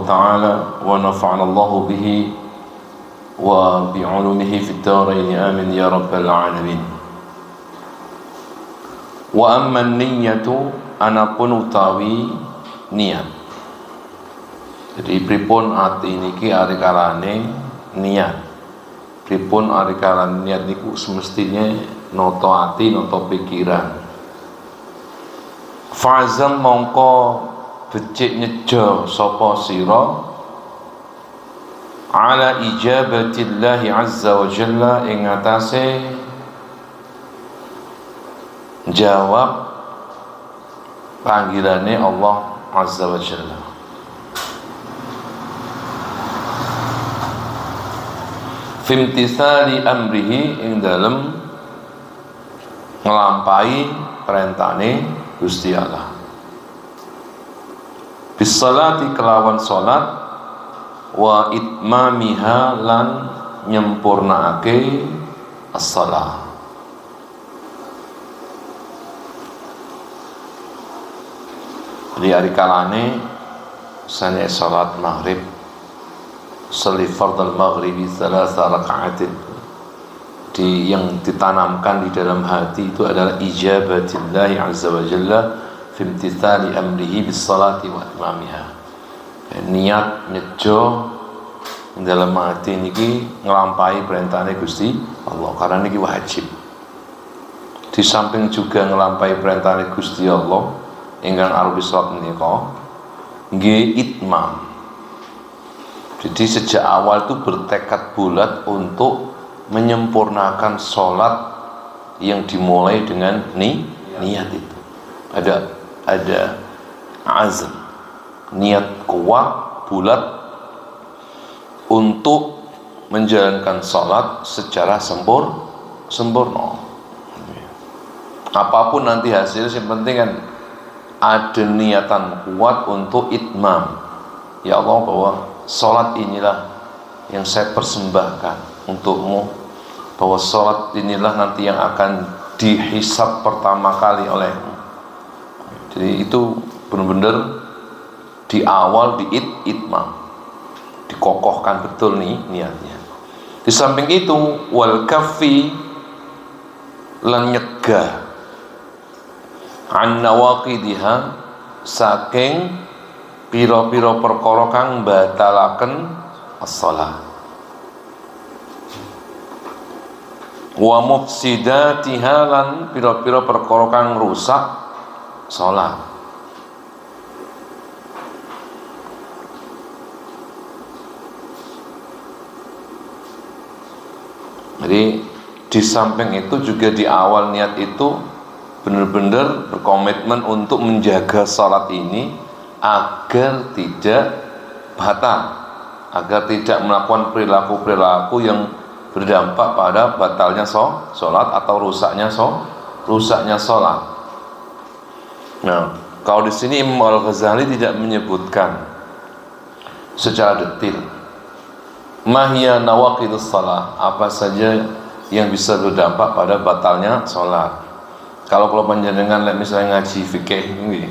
تعالى ونفعنا الله به وبعلومه في الدارين آمين يا رب العالمين. Wa amman niyyatu anapun utawi niat. Jadi pripun ati niki ari kalane niat. Pripun ari kalane niat niku semestinya noto ati noto pikiran. Fa'zam mongko becik nyejo sapa sira ala ijabatillahi azza wa jalla ing atase jawab panggilannya Allah azza wa jalla. Fimtisali amrihi ing dalem nglampahi perintahane Gusti Allah. Bisalati kelawan salat wa itmamiha lan nyempurnaake as-shalah. Di hari kalane misalnya salat maghrib, salat fardhu maghribi salasa raka'atin, yang ditanamkan di dalam hati itu adalah ijabatillahi azza wa jalla fi imtithali amrihi bis salati wa itmamiha. Niat nyejo dalam hati niki nglampahi perintahane Gusti Allah karena niki wajib. Di samping juga nglampahi perintahane Gusti Allah ingkang arupi salat menika nggih itmam. Jadi sejak awal itu bertekad bulat untuk menyempurnakan salat yang dimulai dengan niat itu. Ada azam, niat kuat bulat untuk menjalankan salat secara sempurna. Apapun nanti hasilnya, yang penting kan ada niatan kuat untuk itmam. Ya Allah, bahwa salat inilah yang saya persembahkan untukmu, bahwa salat inilah nanti yang akan dihisab pertama kali olehmu. Jadi itu benar-benar di awal itmam, dikokohkan betul nih niatnya. Di samping itu wal kaffi lan nyegah an nawaqidiha saking pira-pira perkara kang batalaken as-shalah wa mufsidatiha lan pira-pira perkara kang rusak salat. Jadi di samping itu juga di awal niat itu benar-benar berkomitmen untuk menjaga salat ini agar tidak batal, agar tidak melakukan perilaku-perilaku yang berdampak pada batalnya salat atau rusaknya salat. Nah, kalau di sini Imam Al-Ghazali tidak menyebutkan secara detail mahya nawaqidus shalah, apa saja yang bisa berdampak pada batalnya salat. Kalau panjenengan misalnya ngaji fikih ini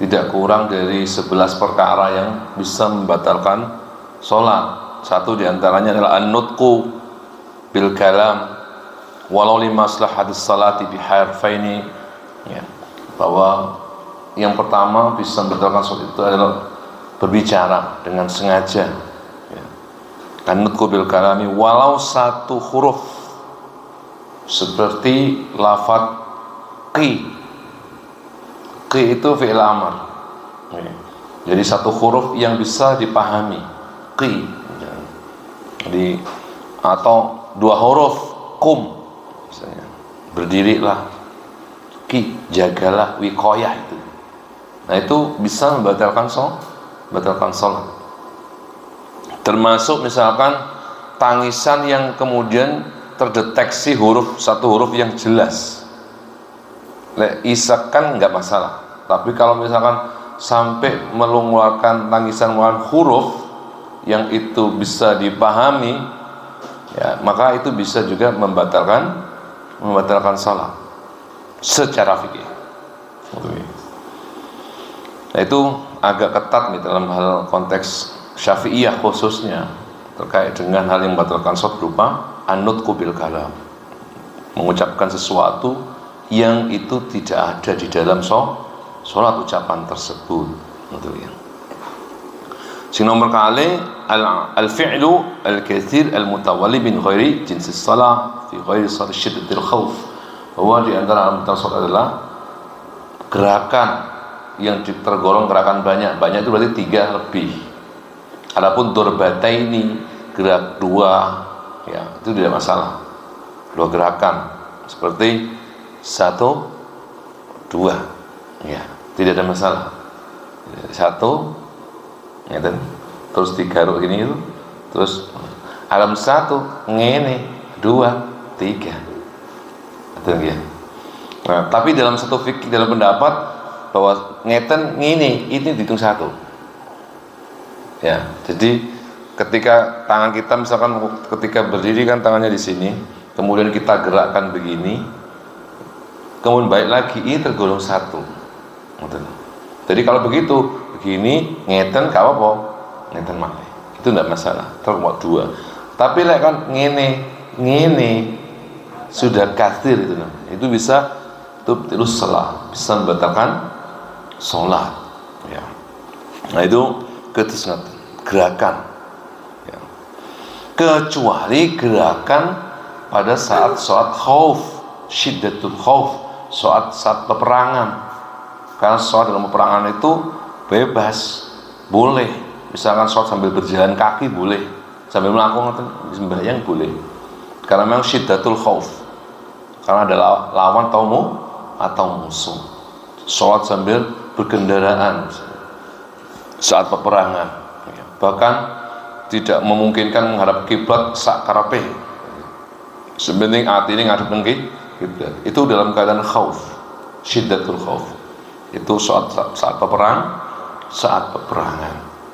tidak kurang dari 11 perkara yang bisa membatalkan sholat. Satu diantaranya adalah an-nutqu bil kalam walau li maslahatis salati bi harfaini, ya, bahwa yang pertama bisa membatalkan sholat itu adalah berbicara dengan sengaja, ya. An-nutqu bil kalami walau satu huruf seperti lafaz qi itu fi'il amr. Jadi satu huruf yang bisa dipahami, qi. Jadi atau dua huruf kum misalnya, berdirilah, qi jagalah, wiqayah itu. Nah, itu bisa membatalkan salat. Termasuk misalkan tangisan yang kemudian terdeteksi satu huruf yang jelas. Isakan nggak masalah, tapi kalau misalkan sampai mengeluarkan tangisan menggunakan huruf yang itu bisa dipahami, ya, maka itu bisa juga membatalkan salat secara fikih. Nah, itu agak ketat nih dalam hal konteks Syafi'iyah khususnya terkait dengan hal yang membatalkan sholat berupa an-nutqu bil kalam, mengucapkan sesuatu yang itu tidak ada di dalam sholat ucapan tersebut. Gitu ya. Sing nomor kali al-fi'lu al-katsir al-mutawalli min ghairi jinsi shalah fi ghairi shalah syiddatil khauf. Bahwa di antara al-mutal sholat adalah gerakan yang tergolong gerakan banyak. Banyak itu berarti 3 lebih. Adapun durbataini, gerak 2, ya, itu tidak masalah. 2 gerakan seperti 1, 2, ya, tidak ada masalah. 1, ngeten, terus digaruk gini itu, terus alam 1 ngene, 2, 3. Betul ya. Nah, tapi dalam satu fikih, dalam pendapat bahwa ngeten ngene ini dihitung 1. Ya, jadi ketika tangan kita misalkan ketika berdiri kan tangannya di sini, kemudian kita gerakkan begini, kemudian balik lagi, ini tergolong 1. Jadi kalau begitu begini ngeten gak apa-apa, ngeten malih, itu tidak masalah, tergolong 2. Tapi lek kan ngene sudah kathir itu bisa tubtilus shalah, bisa membatalkan sholat, ya. Nah itu gerakan, ya. Kecuali gerakan pada saat sholat khauf, syiddatul khauf, saat peperangan. Karena sholat dalam peperangan itu bebas, boleh. Misalkan sholat sambil berjalan kaki boleh, sambil melakukan sembahyang boleh. Karena memang syiddatul khauf, karena ada lawan atau musuh. Sholat sambil berkendaraan saat peperangan, bahkan tidak memungkinkan menghadap kiblat sak karepe. Sebenarnya hati ini ngadep nang kiblat. Itu dalam keadaan khauf, syiddatul khauf. Itu saat peperangan.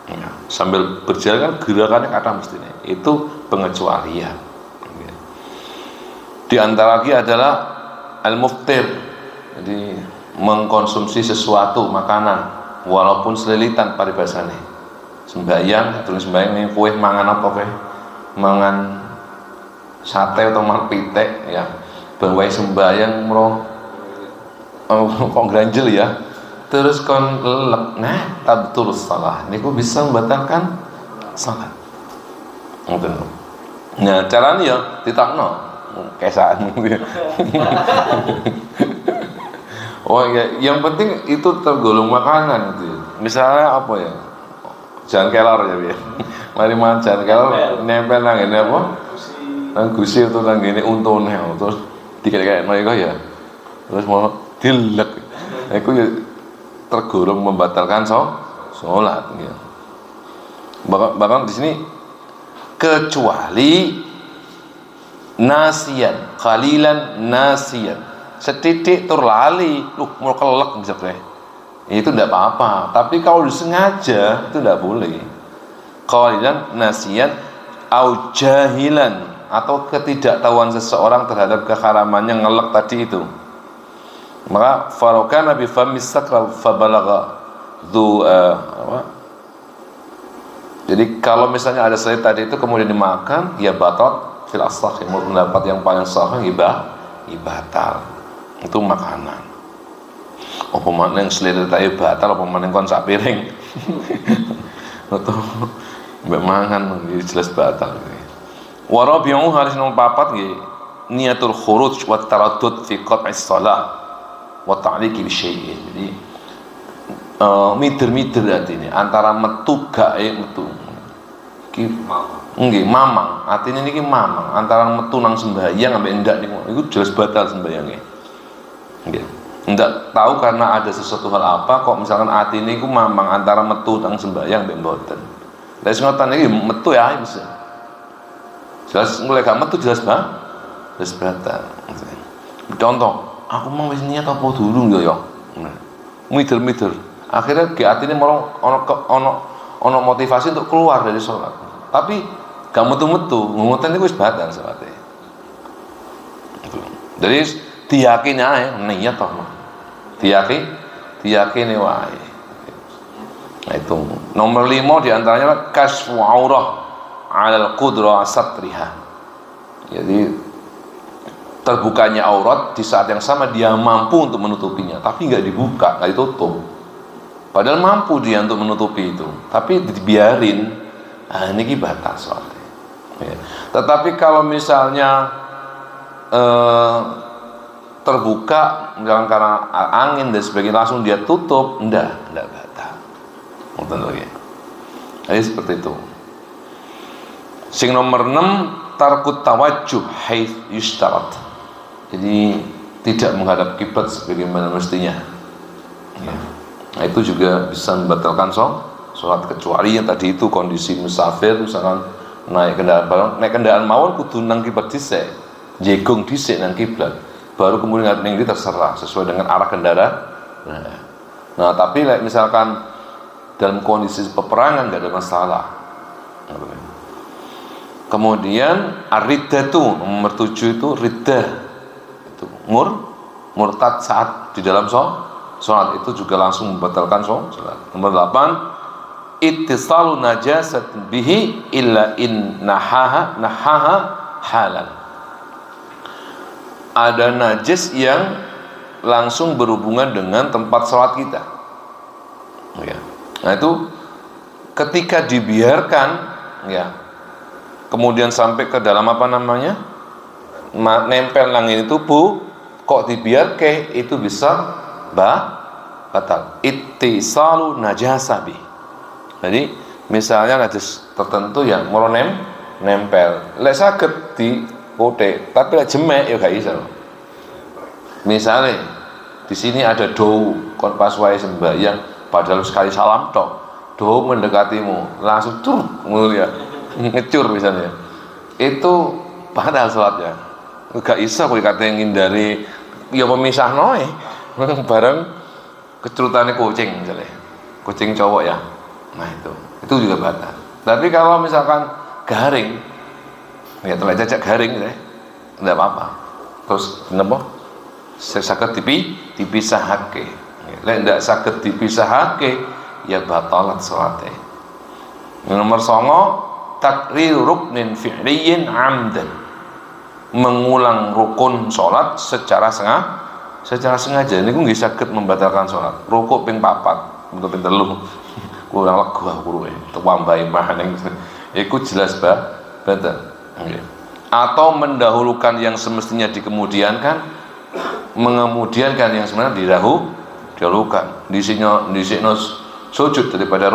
Ya. Sambil berjalan kan gerakannya kata mestinya. Itu pengecualian. Ya. Di antara lagi adalah al-muftir. Jadi mengkonsumsi sesuatu makanan walaupun selilitan paribasane. Sembayang, terus sembayang ini kue mangan apa kue? Mangan sate atau mangan pitek ya. Bahwa sembayang kok ganjel ya. Terus kon lelek, nah tabtul shalah. Niku bisa membatalkan salat. Nah, caranya ya ditakno kesaan. Oh ya, yang penting itu tergolong makanan gitu. Misalnya apa ya? Jangan kelor ya, mari mangan jangan kelor nempel nang ngene apa? Nang gusi atau nang ngene untune terus dikek-kek mereka ya. Terus mau dilek. Iku ya tergolong membatalkan sholat ya. Bahkan di sini kecuali nasiyan, qalilan nasiyan. Setitik terlali, mau kelek misalnya. Itu tidak apa-apa, tapi kalau disengaja itu tidak boleh. Qalilan nasiyan au jahilan, atau ketidaktahuan seseorang terhadap keharamannya ngelek tadi itu. Maka farokana bi famis sakra fabalagha dzu Jadi kalau misalnya ada selai tadi itu kemudian dimakan, ya batal fil asah, menurut pendapat yang paling sahih batal. Itu makanan. Apa mana yang selai tadi batal, apa mana yang kon sak piring. Atau mbak mangan jelas batal. Wa rabi'u harus nomor 4 nggih, niatul khuruj wa taraddud fi qat'is shalah wa ta'liqi bi syai'in. Jadi mider-mider artine antara metu gak metu. Iki nggih mamang, artine niki mamang antara metu nang sembahyang ambek ndak niku. Iku jelas batal sembayange. Nggih. Ndak tahu karena ada sesuatu hal apa kok misalkan atine iku mamang antara metu nang sembahyang ambek mboten. Lah sing ngoten iki metu ya bisa. Jelas mulai gak metu jelas batal. Contoh, aku mau wis niat apa durung ya. Mider-mider. Akhirnya ge atine malah ono motivasi untuk keluar dari sholat. Tapi gak metu-metu, ngoten niku wis batal salate. Jadi diyakini ae niat toh. Diyakini wae. Nah itu. Nomor 5 diantaranya kasfu aurah alal qudrah satriha. Jadi terbukanya aurat di saat yang sama dia mampu untuk menutupinya, tapi nggak dibuka, nggak ditutup. Padahal mampu dia untuk menutupi itu, tapi dibiarin. Nah, ini batas soalnya. Ya. Tetapi kalau misalnya terbuka, misalkan karena angin dan sebagainya langsung dia tutup, enggak batal. Jadi seperti itu. Sing nomor 6 tarkut tawajjuh haits yushtarat. Jadi tidak menghadap kiblat sebagaimana mestinya. Ya. Nah, itu juga bisa membatalkan sholat, kecuali yang tadi itu kondisi musafir, misalkan naik kendaraan mawon kudu nang kiblat dhisik, jegong dhisik nang kiblat, baru kemudian ngadep ning terserah sesuai dengan arah kendaraan. Nah, tapi misalkan dalam kondisi peperangan nggak ada masalah. Kemudian ar-riddatu nomor 7 itu riddah, itu murtad saat di dalam sholat itu juga langsung membatalkan sholat. Nomor 8 ittisalu najasat bihi illa in nahaha halal. Ada najis yang langsung berhubungan dengan tempat sholat kita. Ya. Nah, itu ketika dibiarkan, ya, kemudian sampai ke dalam nempel langit tubuh, kok dibiarkan itu bisa batal. Ittisalu najasabi. Jadi misalnya najis tertentu yang mau nempel, lek saged di kote, tapi lek jemek ya gak iso. Misalnya di sini ada dowu, kon pas wae sembahyang padahal sekali salam tok, dowu mendekatimu, langsung mulia ngecur misalnya. Itu padahal sholatnya gak iso kowe kate ngindari ya pemisah noe bareng kecurutane kucing misalnya. Kucing cowok ya. Nah, itu juga batal. Tapi kalau misalkan garing, ya telah jajak garing ya, enggak apa-apa. Terus kenapa? Saged dipisahake. Lek ndak saged dipisahake, ya batalat salate. Nomor 9 takrir ruknin fi'liyin amdan. Mengulang rukun salat secara sengaja. Niku nggih saged membatalkan salat. Rukuk ping 4, untuk ping 3. Kurang lego kuruwe tuwambahi maneh iku jelas batal. Atau mendahulukan yang semestinya dikemudiankan, mengemudiankan yang sebenarnya didahulukan, disikno sujud daripada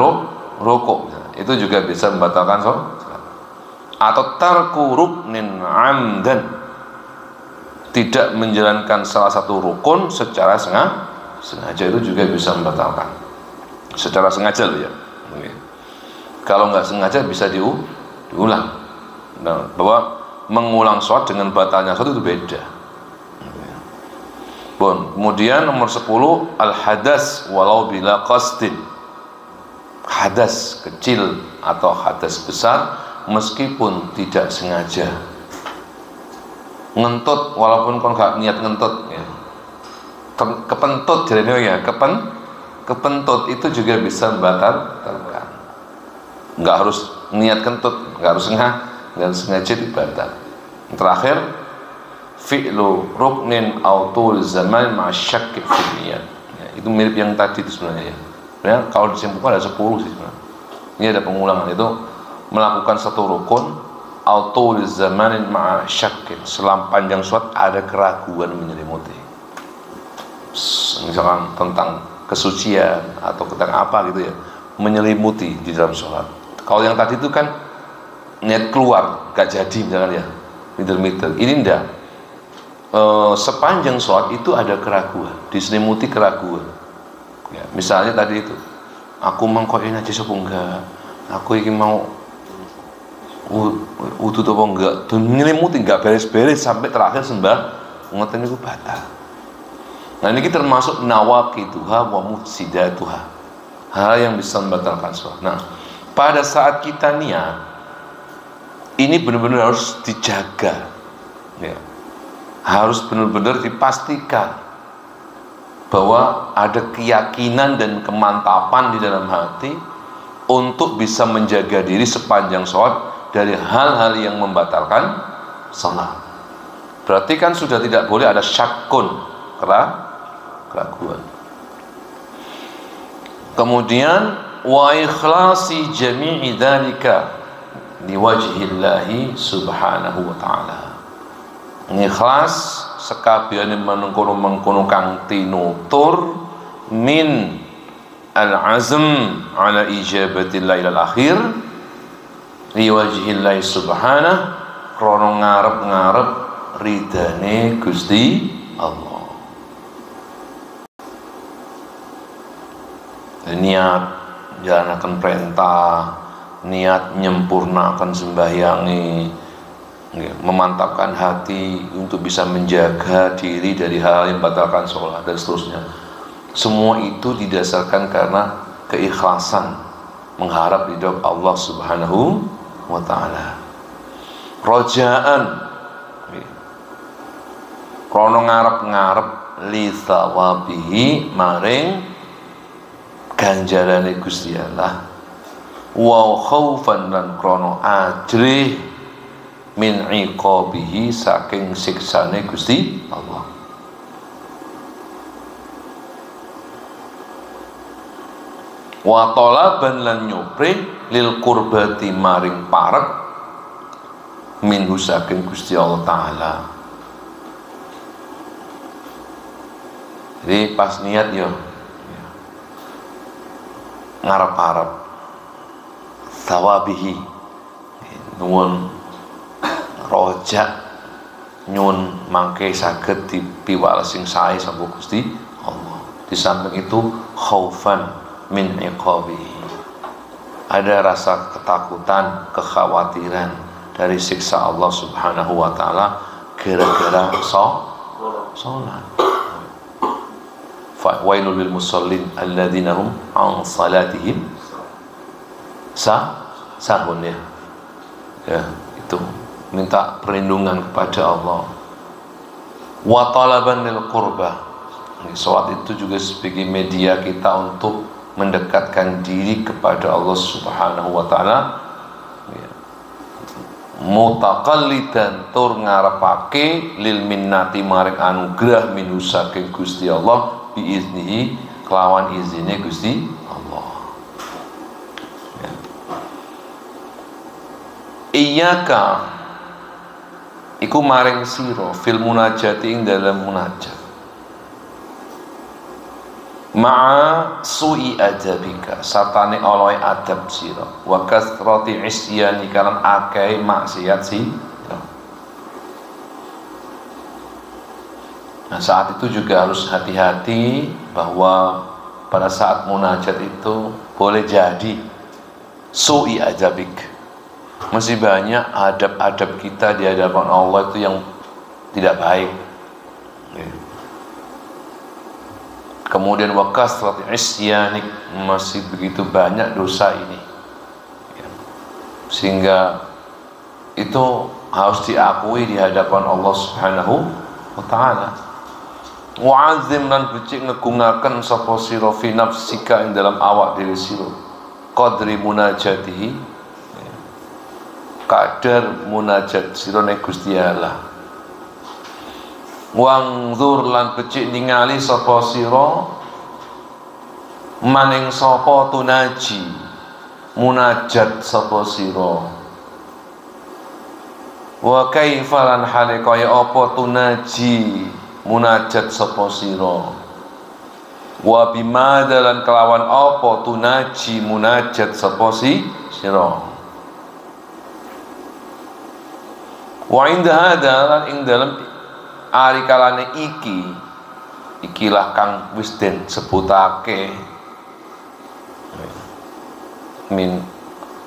rukuk. Itu juga bisa membatalkan sholat. Atau tarku ruknin amdan, tidak menjalankan salah satu rukun secara sengaja, itu juga bisa membatalkan. Secara sengaja loh ya. Kalau nggak sengaja bisa diulang. Nah, bahwa mengulang sholat dengan batalnya sholat itu beda. Kemudian nomor 10 al-hadas walau bila qasdin. Hadas kecil atau hadas besar meskipun tidak sengaja. Ngentut walaupun kon gak niat ngentut ya. Kepentut jadi ya, kepentut itu juga bisa membatalkan. Nggak harus niat kentut, nggak harus sengaja dibatal. Terakhir fi'lu ruknin au tul zaman ma'asyakki fi niyat. Ya, itu mirip yang tadi itu sebenarnya ya. Sebenarnya kalau disimpulkan ada 10 sih sebenarnya. Ini ada pengulangan, itu melakukan satu rukun au tul zamanin ma'asyakki, selama panjang sholat ada keraguan menyelimuti. Misalkan tentang kesucian atau tentang apa gitu ya, menyelimuti di dalam sholat. Kalau yang tadi itu kan niat keluar gak jadi misalkan ya, middle ini enggak. Sepanjang sholat itu ada keraguan, diselimuti keraguan ya, misalnya tadi itu aku mangkoin aja apa enggak, aku ini mau udut apa enggak, dan menyelimuti enggak beres-beres sampai terakhir sembah ngeten itu batal. Nah, ini termasuk nawaqituha wa mufsidatuha, hal yang bisa membatalkan sholat. Nah, pada saat kita niat ini benar-benar harus dijaga ya. Harus benar-benar dipastikan bahwa ada keyakinan dan kemantapan di dalam hati untuk bisa menjaga diri sepanjang sholat dari hal-hal yang membatalkan sholat. Berarti kan sudah tidak boleh ada syakun, keraguan. Kemudian wa ikhlasi jami'i dzalika liwajhillahi subhanahu wa ta'ala. Ikhlas sekabehane mengkono kang tinutur min al-azm ala ijabatillah ilal akhir liwajhillahi subhanahu, krana ngarep-ngarep ridane Gusti Allah. Niat jalankan perintah, niat nyempurnakan sembahyangi, memantapkan hati untuk bisa menjaga diri dari hal yang membatalkan sholat dan seterusnya. Semua itu didasarkan karena keikhlasan mengharap ridho Allah Subhanahu wa ta'ala. Rojaan krono ngarep-ngarep li thawabihi maring ganjarane Gusti Allah, wa khaufan lan krono ajrih min iqabihi saking siksane Gusti Allah. Wa talaban lan nyupri lil qurbati maring parek minhu saking Gusti Allah Ta'ala. Jadi pas niat yo ngarep-arep thawabihi, nuwun rojak nyun mangke saged dipiwales sing sae sapa Gusti Allah. Di samping itu khaufan min iqabihi, ada rasa ketakutan, kekhawatiran dari siksa Allah Subhanahu wa ta'ala gara-gara sholat. Fawailul lil musallin alladzina hum an salatihim sahun, ya itu minta perlindungan kepada Allah. Wa talaban lil qurbah, salat itu juga sebagai media kita untuk mendekatkan diri kepada Allah Subhanahu wa ta'ala, mutaqallidan tur ngarepake lil minnati maring anugerah minhu saking Gusti Allah biiznihi kelawan izine Gusti Allah. Iyyaka iku maring sira fil munajati ing dalam munajat ma'a su'i adabika sartane oleh adab sira wa kasrati isyani kalan akeh maksiat sira. Nah, saat itu juga harus hati-hati bahwa pada saat munajat itu boleh jadi su'i adabik, masih banyak adab-adab kita di hadapan Allah itu yang tidak baik. Kemudian wa kasrati isyanik, masih begitu banyak dosa ini, sehingga itu harus diakui di hadapan Allah Subhanahu wa ta'ala. Wa'azim lan becik ngegungaken sapa sira fi nafsika ing dalam awak dhewe sira qadri munajatihi, kadar munajat sira ning Gusti Allah. Wangzur lan becik ningali sapa sira maning sapa tunaji munajat sapa sira, wa kaifa lan hale kaya apa tunaji munajat sapa sira, wa bimada lan kelawan apa tunaji munajat sapa sira. Wa inda hada lan ing dalem ari kalane ikilah kang wis den sebutake min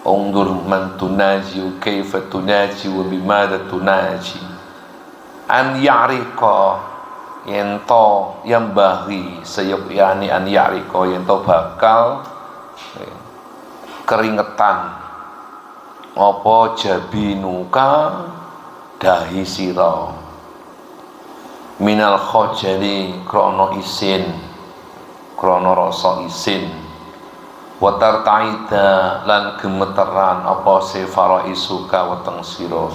undur man tunaji kaifa tunaji wa bimada tunaji an ya'riqa yento yang bahi sayukyani an ya'riqa yento bakal keringetan apa jabinuka dahi sira minal khojali krono isin, krono rasa isin, wa tartaida lan gemeteran apa se faraisuka weteng sira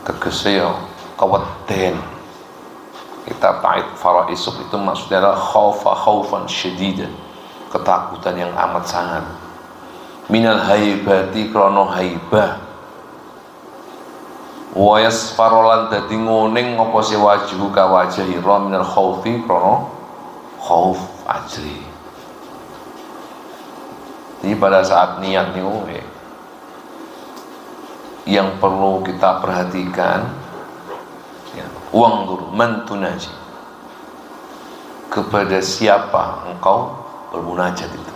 tegese yo keweden. Kita ta'id faraisuk itu maksudnya adalah khaufan syadidan, ketakutan yang amat sangat. Minal haibati krono haibah, wa yasfarolan dadi nguning apa se wajhu ka wajhira minal khaufi krono khauf ajri. Jadi pada saat niat niku yang perlu kita perhatikan ya, wangdur man tunaji, kepada siapa engkau bermunajat itu.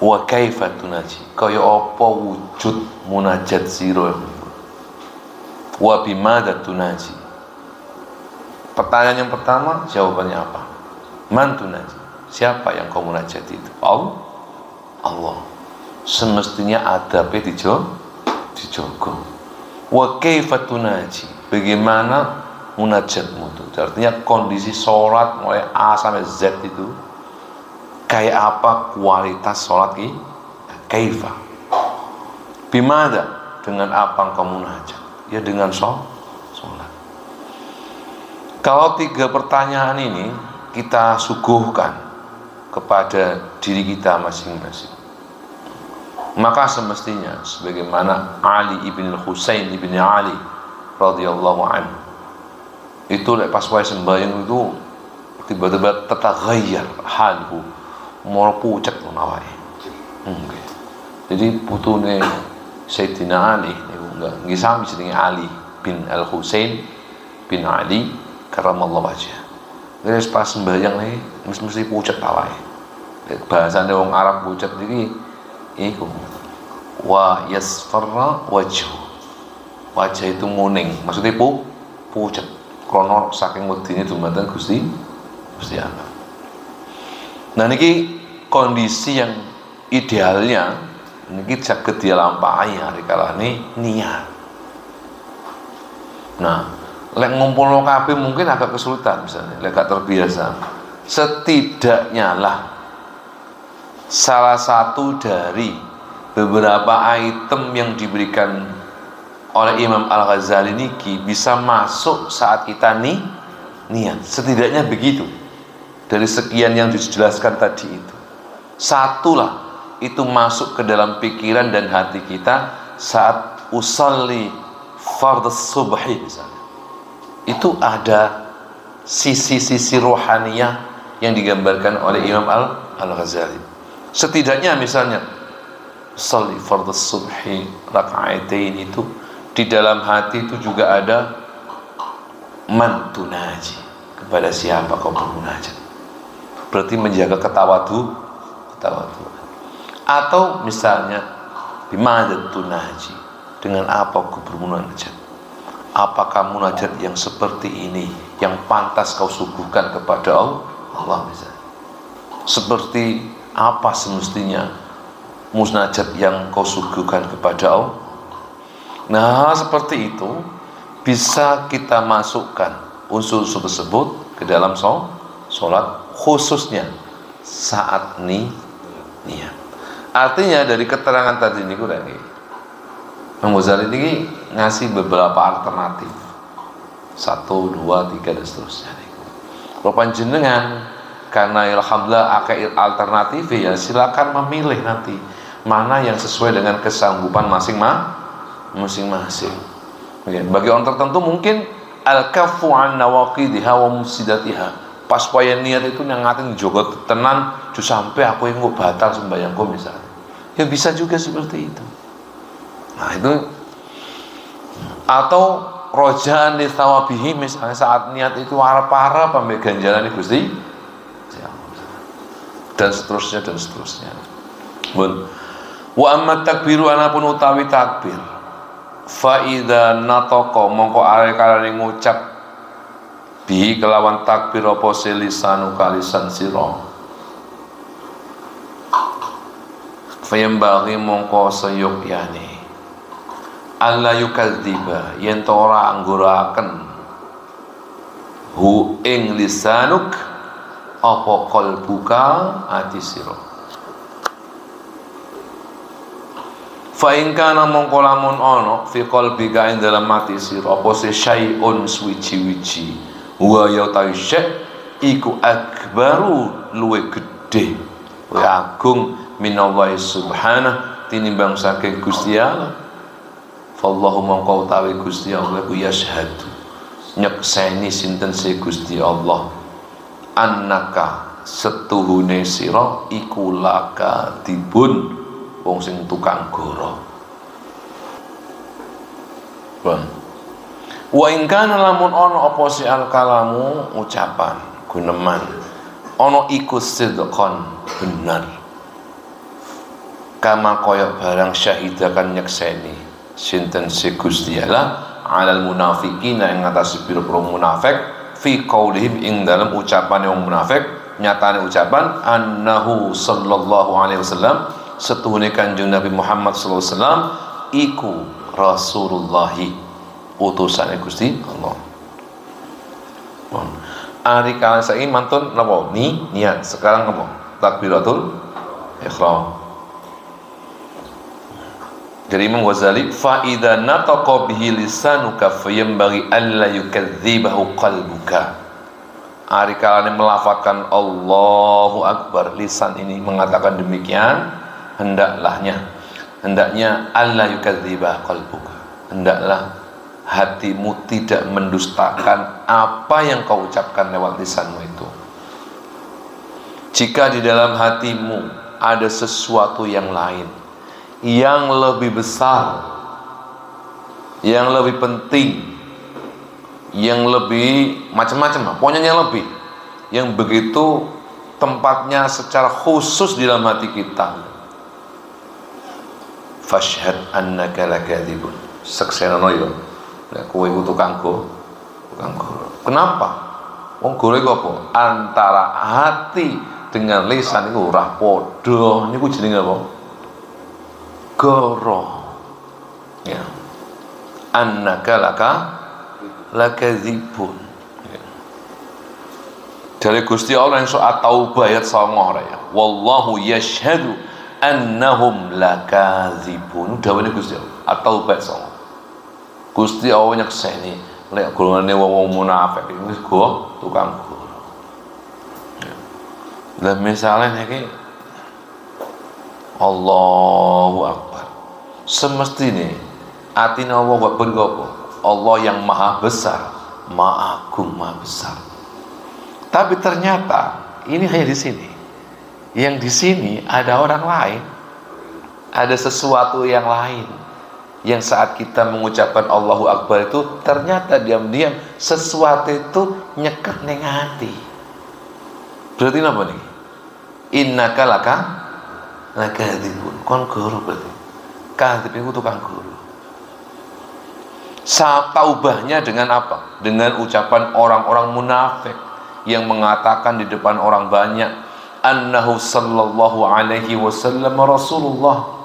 Wa kaifa tunaji, kaya apa wujud munajat sira. Wa bimada tunaji, pertanyaan yang pertama jawabannya apa? Man tunaji, siapa yang kau munajat itu? Allah. Semestinya adabnya dijogo. Wa kaifa tunaji, bagaimana munajatmu itu? Artinya kondisi sholat mulai A sampai Z itu kayak apa kualitas sholat ini? Kaifa. Bimada, dengan apa engkau munajat? Ya dengan sholat. Kalau 3 pertanyaan ini kita suguhkan kepada diri kita masing-masing, maka semestinya sebagaimana Ali ibn Husain ibn Ali radhiyallahu anhu itu pas wae sembahyang itu tiba-tiba tataghayyar halhu, mau pucet awake. Jadi putune Sayyidina Ali niku nggih sami jenenge Ali bin Al Husain bin Ali karramallahu wajhah. Terus pas sembahyang iki mesti pucet awake. Bahasane wong Arab pucet iki iku wa yasfarra wajhu, wajah itu nguning, maksudnya pucet krono saking wedine dumateng Gusti Allah. Nah niki kondisi yang idealnya niki saged dilampahi hari kalane niat. Nah lek ngumpulno kabeh mungkin agak kesulitan, misalnya lek gak terbiasa. Setidaknya lah salah satu dari beberapa item yang diberikan oleh Imam Al-Ghazali niki bisa masuk saat kita niat. Setidaknya begitu. Dari sekian yang dijelaskan tadi itu, satulah itu masuk ke dalam pikiran dan hati kita saat usalli fardhu subhi misalnya. Itu ada sisi-sisi rohaniyah yang digambarkan oleh Imam Al-Ghazali. Setidaknya misalnya sholli fardhu subhi raka'atain itu di dalam hati itu juga ada man tunaji, kepada siapa kau bermunajat. Berarti menjaga ketawaduan. Atau misalnya bimada tunaji, dengan apa kau bermunajat? Apakah munajat yang seperti ini yang pantas kau suguhkan kepada Allah misalnya? Seperti apa semestinya munajat yang kau suguhkan kepada Allah? Nah seperti itu bisa kita masukkan unsur-unsur tersebut ke dalam sholat, khususnya saat niat. Artinya dari keterangan tadi ini Imam Ghazali ini ngasih beberapa alternatif, 1, 2, 3 dan seterusnya. Kalau panjenengan karena alhamdulillah akeh alternatif ya silakan memilih nanti mana yang sesuai dengan kesanggupan masing-masing. Bagi orang tertentu mungkin al-kaffu an nawaqidiha wa mufsidatiha, pas waya niat itu nyangatin jogot tenan ju sampai aku yang batal sembahyangku misalnya, ya bisa juga seperti itu. Nah itu, atau rojaan li thawabihi, misalnya saat niat itu arep-arep ambek ganjaran Gusti dan seterusnya. Wa amma takbiru anapun utawi takbir, fa idza nataka mongko are-are ngucap bihi kelawan takbir apa lisanu kalisan sira, fayambaghi mongko sayogyane alla yukadziba yen ora angguraken hu ing lisanuk apa qalbuka ati sira. Fa in kana mongko lamun ana fi qalbika ing dalam ati sira apa se syai'un suwiji-wiji wa ya ta'isyek iku akbaru luwe gedhe luwe agung minallahi subhanahu tinimbang saking Gusti Allah. Fallahu mongko utawi Gusti Allah ku yashhadu nyekseni sinten se Gusti Allah annaka setuhune sira iku laka dibun wong sing tukang goro. Wa in kana lamun ana apa si al kalamu ucapan guneman ana iku sidqon bener kama koyok barang syahidakan nyekseni sinten si Gusti Allah alal munafiqina ing ngatasi pira-pira munafik fi qaulihim ing dalam ucapan yang munafik nyatane ucapan annahu sallallahu alaihi wasallam setuhune Kanjeng Nabi Muhammad sallallahu alaihi wasallam iku rasulullahi utusane Gusti Allah. Ari kalian saiki mantun napa niat sekarang napa takbiratul ihram. Dari Imam Ghazali fa idza nataqa bihi lisanuka fayambaghi alla yukadzibahu qalbuka. Ari kalian melafalkan Allahu Akbar, lisan ini mengatakan demikian, hendaknya alla yukadziba qalbuka, hendaklah hatimu tidak mendustakan apa yang kau ucapkan lewat lisanmu itu. Jika di dalam hatimu ada sesuatu yang lain yang lebih besar, yang lebih penting, yang lebih macam-macam, pokoknya yang lebih, yang begitu tempatnya secara khusus di dalam hati kita, fashhad annaka lakadzibun, saksenono yo nek kowe iku tukang goro. Kenapa? Wong goro iku apa? Antara hati dengan lisan iku ora padha. Niku jenenge apa? Goro. Ya. Annaka lakadzibun. Ya. Dari Gusti Allah yang surah Taubah ayat 9 ya. Wallahu yashhadu annahum lakadzibun. Dawuhe Gusti Allah. At-Taubah 9. Gusti Allah nyekseni lek golongane wong munafik iki wis tukang goro. Lah misalnya iki Allahu Akbar. Semestine atine Allah kok ben apa? Allah yang maha besar, maha agung, maha besar. Tapi ternyata ini hanya di sini. Yang di sini ada orang lain. Ada sesuatu yang lain. Yang saat kita mengucapkan Allahu Akbar itu ternyata diam-diam sesuatu itu nyekat ning hati. Berarti apa nih? Innaka lakadzibun. Kon guru berarti. Kadzib itu tukang guru. Taubahnya dengan apa? Dengan ucapan orang-orang munafik yang mengatakan di depan orang banyak annahu sallallahu alaihi wasallam Rasulullah.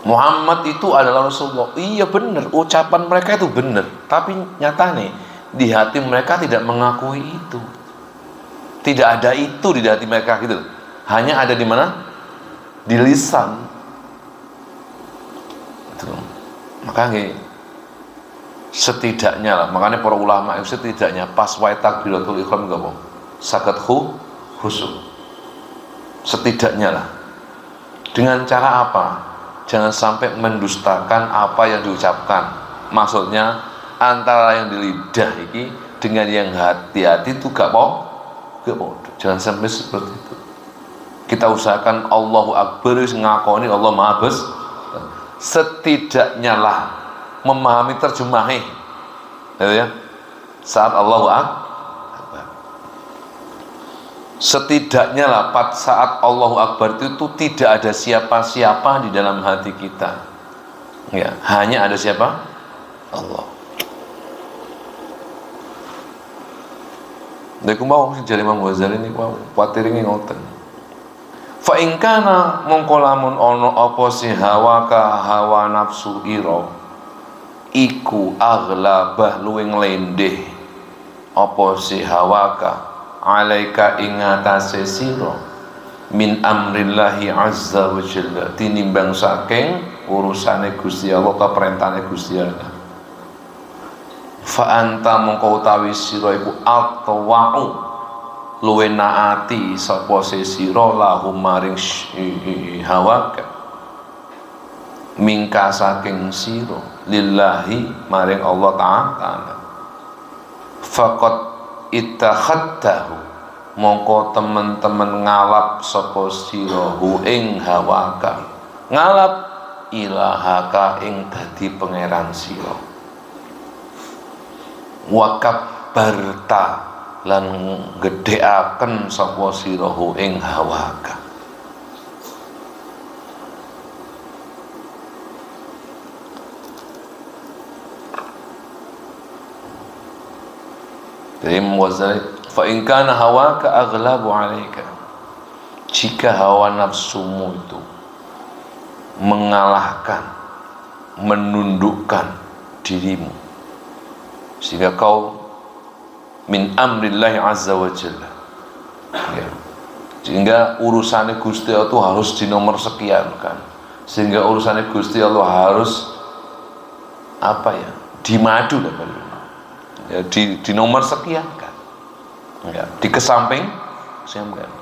Muhammad itu adalah Rasulullah. Iya benar, ucapan mereka itu benar. Tapi nyatanya di hati mereka tidak mengakui itu. Tidak ada itu di hati mereka gitu. Hanya ada di mana? Di lisan. Itu. Makanya setidaknya lah, makanya para ulama itu setidaknya pas wae takbiratul ihram enggak bohong. Saged khusyuk. Setidaknya lah. Dengan cara apa? Jangan sampai mendustakan apa yang diucapkan. Maksudnya antara yang di lidah ini dengan yang hati-hati itu gak mau. Jangan sampai seperti itu. Kita usahakan Allahu Akbar ngakoni Allah Maha Besar. Setidaknya lah memahami terjemahnya. Ya. Saat Allahu Akbar. Setidaknya lah saat Allahu Akbar itu tidak ada siapa-siapa di dalam hati kita. Ya, hanya ada siapa? Allah. Deku mau jare Imam Ghazali ini mau patiringe ngoten. Fa in kana mongko lamun ana apa si hawa nafsu ira iku aghlabah luwing lendeh apa si hawaka alaika ing atase sira min amrillahi azza wa jalla tinimbang saking urusane Gusti Allah ka perintahane Gusti Allah. Fa anta mongko utawi sira iku atwa'u luwe naati sapa sira lahum maring hawaka mingka saking sira lillahi maring Allah Ta'ala. Faqad ittakhadtahu mongko temen-temen ngalap sapa sira hu ing hawaka ngalap ilahaka ing dadi pangeran sira wa kabbarta lan gedheaken sapa sira hu ing hawaka. Fa in kana hawaka aghlabu alaika, jika hawa nafsumu itu mengalahkan, menundukkan dirimu sehingga kau min amrillahi azza wa jalla ya, sehingga urusannya Gusti Allah itu harus dinomor sekian kan, sehingga urusannya Gusti Allah harus apa ya, dimadu ya, di nomor sekian kan ya, di kesamping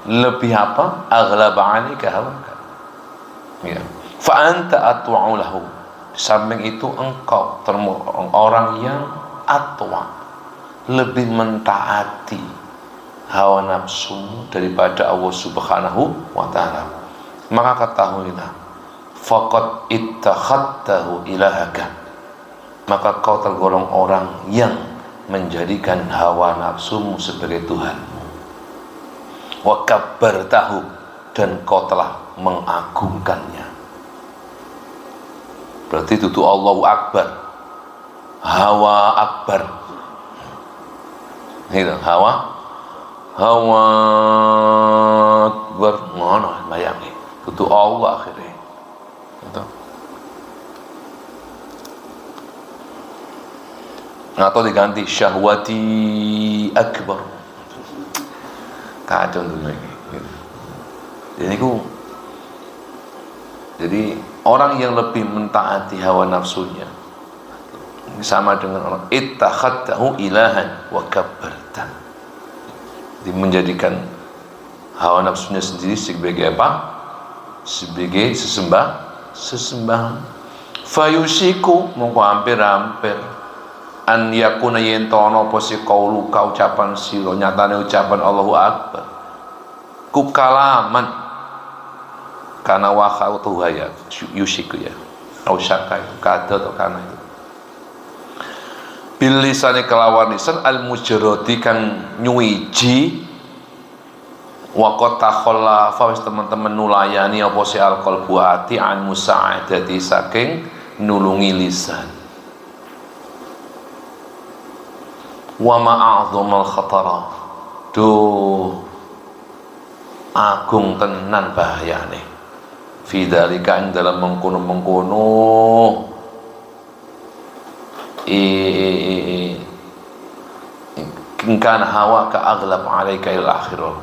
lebih apa aghlaba alika hawaka ya, fa anta atwa'u lahu, di samping itu engkau orang yang atwa, lebih mentaati hawa nafsumu daripada Allah subhanahu wa ta'ala. Maka ketahuilah faqad ittakhadtahu ilahaka, maka kau tergolong orang yang menjadikan hawa nafsumu sebagai Tuhanmu. Wa kabbartahu, dan kau telah mengagungkannya. Berarti itu Allahu Akbar, hawa akbar. Itu hawa akbar ngono bayangi. Itu Allah akhirnya. Gitu. Atau diganti syahwati akbar, kacau dulu lagi gitu. Jadi orang yang lebih mentaati hawa nafsunya sama dengan orang ittakhadtahu ilahan wa kabbarta, jadi menjadikan hawa nafsunya sendiri sebagai apa? Sebagai sesembahan. Fayusiku mongko hampir an yakuna yentono posi kaulu ka ucapan sira nyatane ucapan Allahu Akbar ku kalaman kana wa khautu ya yusiku ya au syaka itu kada atau kana itu bil lisane kelawan lisan al mujarradi kang nyuwiji wa qad takhallafa wis teman-teman nulayani apa si al qalbu ati an musa'adati saking nulungi lisan. Wa ma'adzumal khatara, duh agung tenan bahayane fi dzalika ing dalam mengkono-mengkono ingkan hawa ka aghlab alaika il akhirah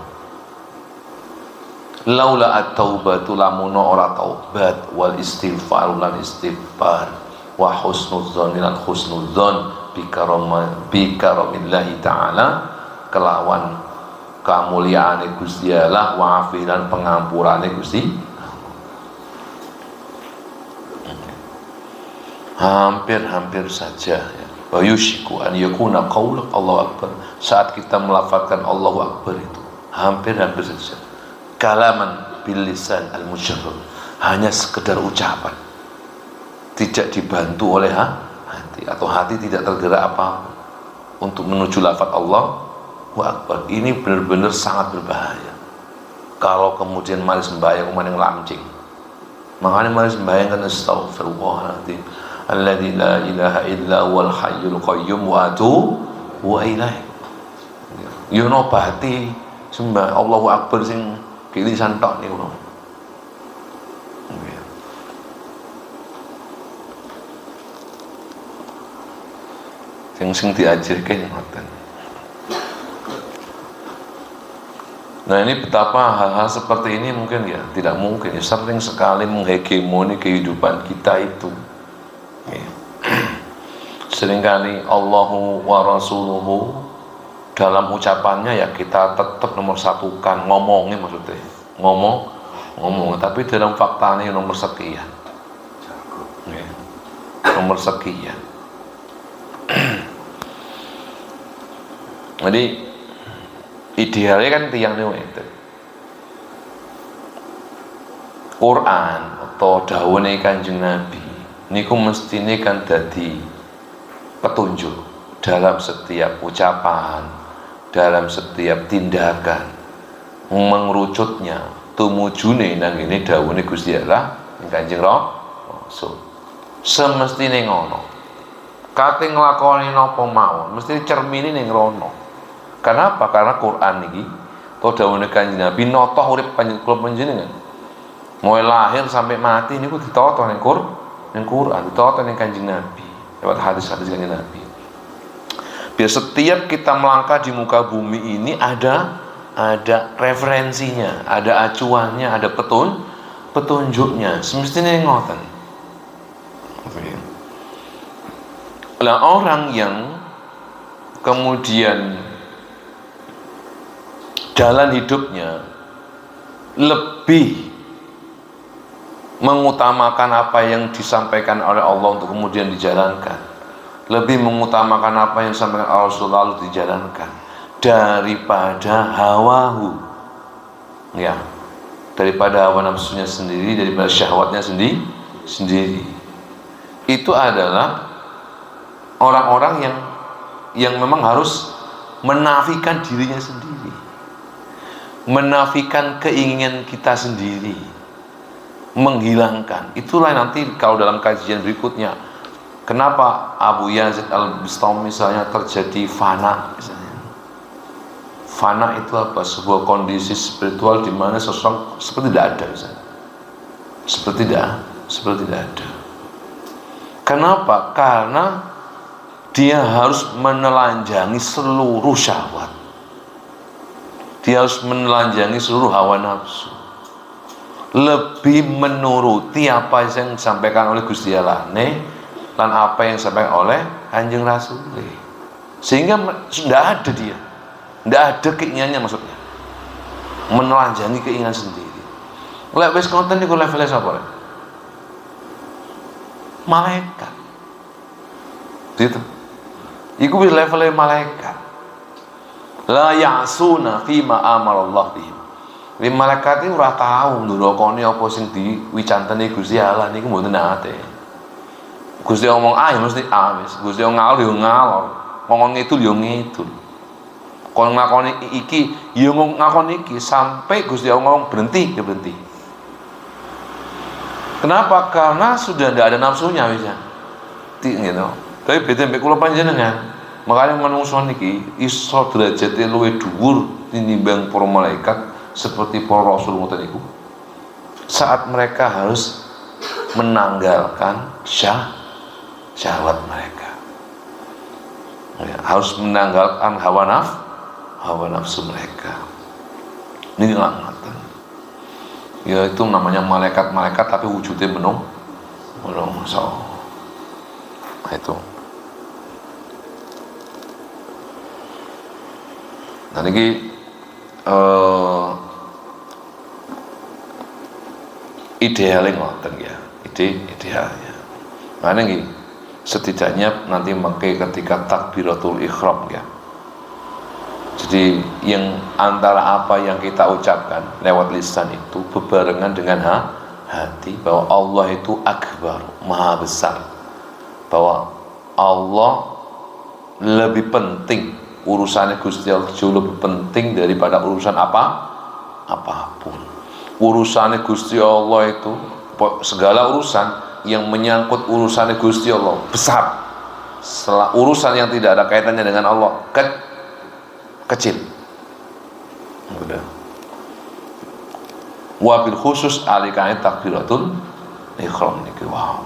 laula at-taubatu lamuna ora taubat wal istighfar lan istighfar wa husnudzon lan husnudzon bikaramillahi ta'ala kelawan kamuliaane Gusti Allah wa afilan pengampurane Gusti. Hampir saja ya. Wa yushiku an yakuna qaul Allahu Akbar, saat kita melafazkan Allahu Akbar itu hampir saja kalaman bil lisan al mujarrad, hanya sekedar ucapan, tidak dibantu oleh hati, atau hati tidak tergerak apa untuk menuju lafaz Allahu Akbar. Ini benar-benar sangat berbahaya kalau kemudian mari sembahyang kemarin lancing. Makanya mari sembahyang kan astagfirullahaladzim alladzi la ilaha illa huwal hayyul qayyum wa atubu ilaihi. Yo nobati sembah Allahu Akbar sing kilisan tok niku. Sing diajarke ngoten. Nah ini betapa hal-hal seperti ini mungkin ya tidak mungkin ya, sering sekali menghegemoni kehidupan kita itu ya. Seringkali Allahu wa Rasuluhu dalam ucapannya ya kita tetap nomor satukan, ngomongnya maksudnya ngomong, tapi dalam faktanya nomor sekian ya. Nomor sekian. Jadi idealnya kan tiang itu Quran atau dawuhe Kanjeng Nabi niku mestine kan dadi petunjuk dalam setiap ucapan, dalam setiap tindakan, mengerucutnya tumujune nang ngene dawuhe Gusti Allah Kanjeng Rasul. Semestine ngono. Kate nglakoni napa mawon mesti cermine ning rono. Kenapa? Karena Quran ini atau dawuhe Kanjeng Nabi notoh urip kula panjenengan. Mulai lahir sampai mati niku ditoto ning Quran, ditoto ning Kanjeng Nabi lewat hadis-hadis Kanjeng Nabi. Biar setiap kita melangkah di muka bumi ini ada referensinya, ada acuannya, ada petunjuknya. Semestinya ngoten. Lah orang yang kemudian jalan hidupnya lebih mengutamakan apa yang disampaikan oleh Allah untuk kemudian dijalankan, lebih mengutamakan apa yang disampaikan oleh Rasulullah lalu dijalankan daripada hawahu ya, daripada hawa nafsunya sendiri, daripada syahwatnya sendiri. Itu adalah orang-orang yang memang harus menafikan dirinya sendiri, menafikan keinginan kita sendiri, menghilangkan. Itulah nanti kalau dalam kajian berikutnya kenapa Abu Yazid Al-Bistami misalnya terjadi fana misalnya. Fana itu apa? Sebuah kondisi spiritual di mana seseorang seperti tidak ada misalnya. Seperti tidak ada. Kenapa? Karena dia harus menelanjangi seluruh syahwat. Dia harus menelanjangi seluruh hawa nafsu, lebih menuruti apa yang disampaikan oleh Gusti Allah dan apa yang disampaikan oleh Kanjeng Rasul, sehingga sudah ada dia, tidak ada keinginannya, maksudnya menelanjangi keinginan sendiri. Lek wis konten niku levelnya sapa? Malaikat. Gitu. Iku wis levelnya malaikat. La ya'suna fima amarallah bihim. Li malaikat iki ora tau ndurokone apa sing diwicanteni Gusti Allah niku mboten nate. Gusti ngomong A ya mesti A wis. Gusti ngalor ya ngalor. Ngomong ngidul ya ngidul. Kon ngakoni iki ya ngakoni iki sampai Gusti Allah ngomong berhenti ya berhenti. Kenapa? Karena sudah tidak ada nafsunya bisa. Gitu. Tapi beda mbek kula panjenengan. Makanya manungsa niki iso derajate luwih dhuwur tinimbang para malaikat seperti para rasul ngoten niku. Saat mereka harus menanggalkan syahwat mereka. Ya, harus menanggalkan hawa nafsu mereka. Ini ngoten. Ya itu namanya malaikat-malaikat tapi wujudnya menungso. Nah, itu. Nah ini idealnya ngoten ya, idealnya. Mana ini setidaknya nanti mengke ketika takbiratul ihram ya. Jadi yang antara apa yang kita ucapkan lewat lisan itu bebarengan dengan hati bahwa Allah itu akbar, maha besar, bahwa Allah lebih penting, urusannya Gusti Allah jauh lebih penting daripada urusan apapun. Urusannya Gusti Allah itu segala urusan yang menyangkut urusannya Gusti Allah besar. Setelah urusan yang tidak ada kaitannya dengan Allah kecil. Udah. Wabil khusus alikane takbiratul ihram niki. Wow.